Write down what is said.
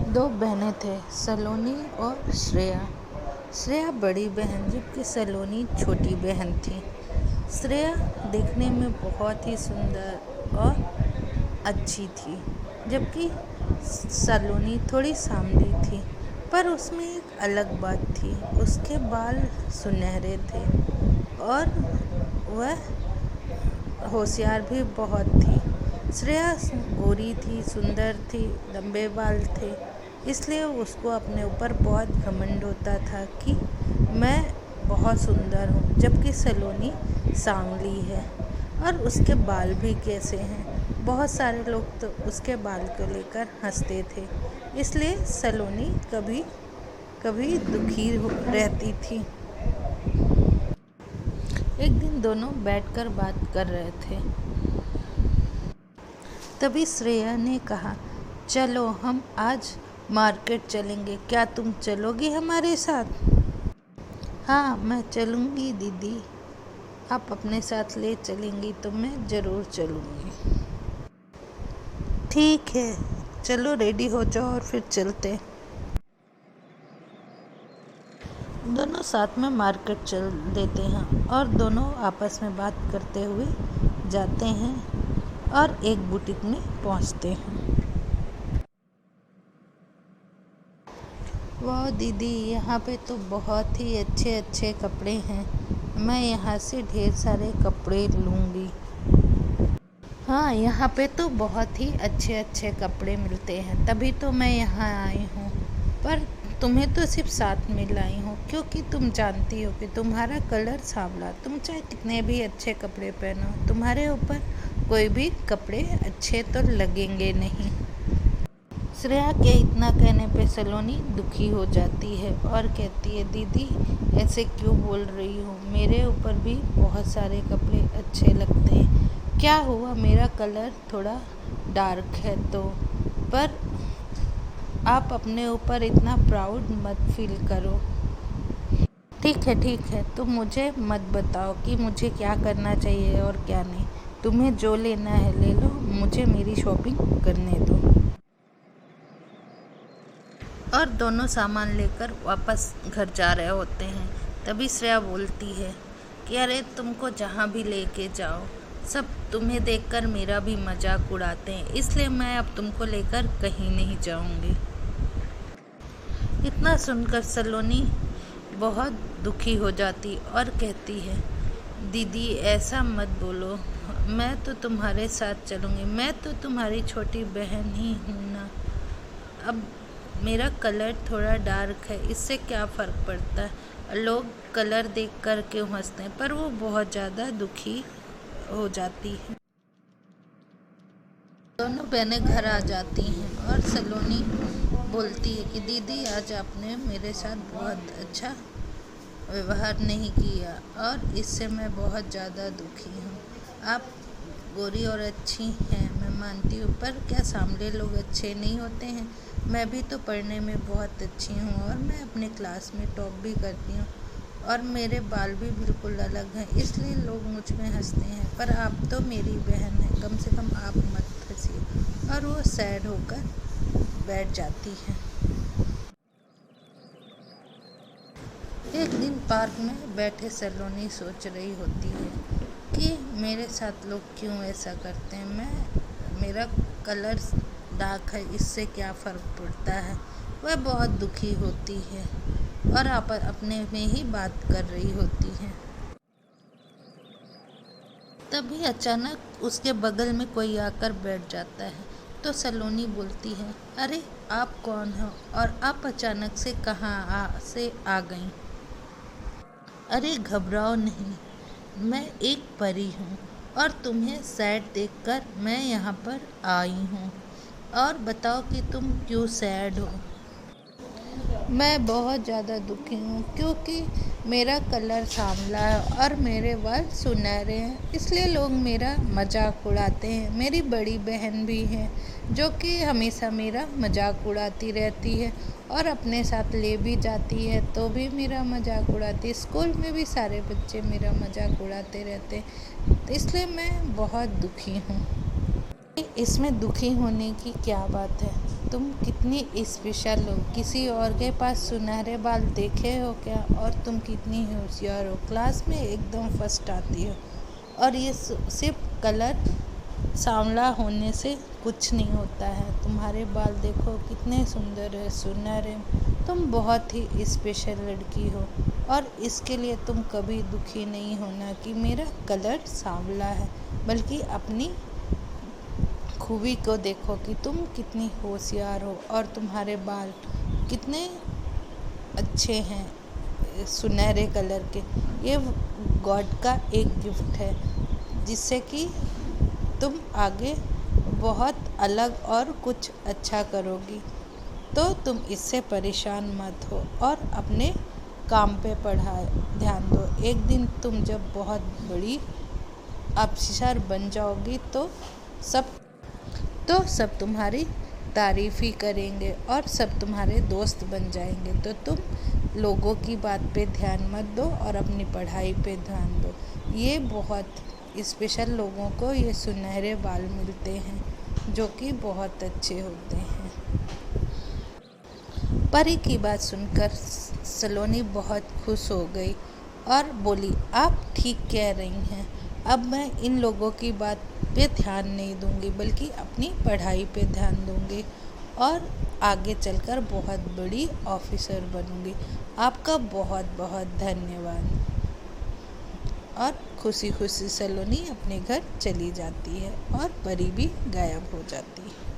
दो बहनें थे, सलोनी और श्रेया। श्रेया बड़ी बहन जबकि सलोनी छोटी बहन थी। श्रेया देखने में बहुत ही सुंदर और अच्छी थी, जबकि सलोनी थोड़ी सांवली थी। पर उसमें एक अलग बात थी, उसके बाल सुनहरे थे और वह होशियार भी बहुत थी। श्रेया गोरी थी, सुंदर थी, लंबे बाल थे, इसलिए उसको अपने ऊपर बहुत घमंड होता था कि मैं बहुत सुंदर हूँ, जबकि सलोनी सांवली है और उसके बाल भी कैसे हैं। बहुत सारे लोग तो उसके बाल को लेकर हंसते थे, इसलिए सलोनी कभी कभी दुखी रहती थी। एक दिन दोनों बैठकर बात कर रहे थे। तभी श्रेया ने कहा, चलो हम आज मार्केट चलेंगे, क्या तुम चलोगी हमारे साथ? हाँ, मैं चलूँगी दीदी, आप अपने साथ ले चलेंगी तो मैं ज़रूर चलूँगी। ठीक है, चलो रेडी हो जाओ और फिर चलते। दोनों साथ में मार्केट चल देते हैं और दोनों आपस में बात करते हुए जाते हैं और एक बुटीक में पहुंचते हैं। वाह दीदी, यहाँ पे तो बहुत ही अच्छे अच्छे कपड़े हैं, मैं यहाँ से ढेर सारे कपड़े लूँगी। हाँ, यहाँ पे तो बहुत ही अच्छे अच्छे कपड़े मिलते हैं, तभी तो मैं यहाँ आई हूँ। पर तुम्हें तो सिर्फ साथ में लाई हूँ, क्योंकि तुम जानती हो कि तुम्हारा कलर सांवला, तुम चाहे कितने भी अच्छे कपड़े पहनो, तुम्हारे ऊपर कोई भी कपड़े अच्छे तो लगेंगे नहीं। श्रेया के इतना कहने पे सलोनी दुखी हो जाती है और कहती है, दीदी ऐसे क्यों बोल रही हो, मेरे ऊपर भी बहुत सारे कपड़े अच्छे लगते हैं, क्या हुआ मेरा कलर थोड़ा डार्क है तो। पर आप अपने ऊपर इतना प्राउड मत फील करो। ठीक है, तुम मुझे मत बताओ कि मुझे क्या करना चाहिए और क्या नहीं, तुम्हें जो लेना है ले लो, मुझे मेरी शॉपिंग करने दो। और दोनों सामान लेकर वापस घर जा रहे होते हैं। तभी श्रेया बोलती है कि अरे तुमको जहाँ भी लेके जाओ, सब तुम्हें देखकर मेरा भी मजाक उड़ाते हैं, इसलिए मैं अब तुमको लेकर कहीं नहीं जाऊंगी। इतना सुनकर सलोनी बहुत दुखी हो जाती और कहती है, दीदी ऐसा मत बोलो, मैं तो तुम्हारे साथ चलूँगी, मैं तो तुम्हारी छोटी बहन ही हूँ ना। अब मेरा कलर थोड़ा डार्क है, इससे क्या फ़र्क पड़ता है, लोग कलर देख कर क्यों हंसते हैं। पर वो बहुत ज़्यादा दुखी हो जाती है। दोनों बहनें घर आ जाती हैं और सलोनी बोलती है कि दीदी आज आपने मेरे साथ बहुत अच्छा व्यवहार नहीं किया और इससे मैं बहुत ज़्यादा दुखी हूँ। आप गोरी और अच्छी हैं, मैं मानती हूँ, पर क्या सांवले लोग अच्छे नहीं होते हैं? मैं भी तो पढ़ने में बहुत अच्छी हूँ और मैं अपने क्लास में टॉप भी करती हूँ और मेरे बाल भी बिल्कुल अलग हैं, इसलिए लोग मुझ में हंसते हैं। पर आप तो मेरी बहन हैं, कम से कम आप मत हंसिए। और वो सैड होकर बैठ जाती है। एक दिन पार्क में बैठे सलोनी सोच रही होती है कि मेरे साथ लोग क्यों ऐसा करते हैं, मेरा कलर डार्क है, इससे क्या फ़र्क पड़ता है। वह बहुत दुखी होती है और अपने में ही बात कर रही होती है। तभी अचानक उसके बगल में कोई आकर बैठ जाता है, तो सलोनी बोलती है, अरे आप कौन हो और आप अचानक से कहाँ से आ गईं? अरे घबराओ नहीं, मैं एक परी हूँ और तुम्हें सैड देखकर मैं यहाँ पर आई हूँ। और बताओ कि तुम क्यों सैड हो? मैं बहुत ज़्यादा दुखी हूँ क्योंकि मेरा कलर सांवला है और मेरे बाल सुनहरे हैं, इसलिए लोग मेरा मजाक उड़ाते हैं। मेरी बड़ी बहन भी है जो कि हमेशा मेरा मजाक उड़ाती रहती है और अपने साथ ले भी जाती है तो भी मेरा मजाक उड़ाती है। स्कूल में भी सारे बच्चे मेरा मजाक उड़ाते रहते हैं, इसलिए मैं बहुत दुखी हूँ। इसमें दुखी होने की क्या बात है? तुम कितनी स्पेशल हो। किसी और के पास सुनहरे बाल देखे हो क्या? और तुम कितनी होशियार हो, क्लास में एकदम फर्स्ट आती हो। और ये सिर्फ कलर सांवला होने से कुछ नहीं होता है। तुम्हारे बाल देखो कितने सुंदर है, सुनहरे। तुम बहुत ही स्पेशल लड़की हो और इसके लिए तुम कभी दुखी नहीं होना कि मेरा कलर सांवला है, बल्कि अपनी खूबी को देखो कि तुम कितनी होशियार हो और तुम्हारे बाल कितने अच्छे हैं सुनहरे कलर के। ये गॉड का एक गिफ्ट है जिससे कि तुम आगे बहुत अलग और कुछ अच्छा करोगी। तो तुम इससे परेशान मत हो और अपने काम पे ध्यान दो। एक दिन तुम जब बहुत बड़ी अफसर बन जाओगी तो सब तुम्हारी तारीफ़ ही करेंगे और सब तुम्हारे दोस्त बन जाएंगे। तो तुम लोगों की बात पे ध्यान मत दो और अपनी पढ़ाई पे ध्यान दो। ये बहुत स्पेशल लोगों को ये सुनहरे बाल मिलते हैं जो कि बहुत अच्छे होते हैं। परी की बात सुनकर सलोनी बहुत खुश हो गई और बोली, आप ठीक कह रही हैं। अब मैं इन लोगों की बात पे ध्यान नहीं दूंगी, बल्कि अपनी पढ़ाई पे ध्यान दूंगी और आगे चलकर बहुत बड़ी ऑफिसर बनूंगी। आपका बहुत बहुत धन्यवाद। और खुशी खुशी सलोनी अपने घर चली जाती है और परी भी गायब हो जाती है।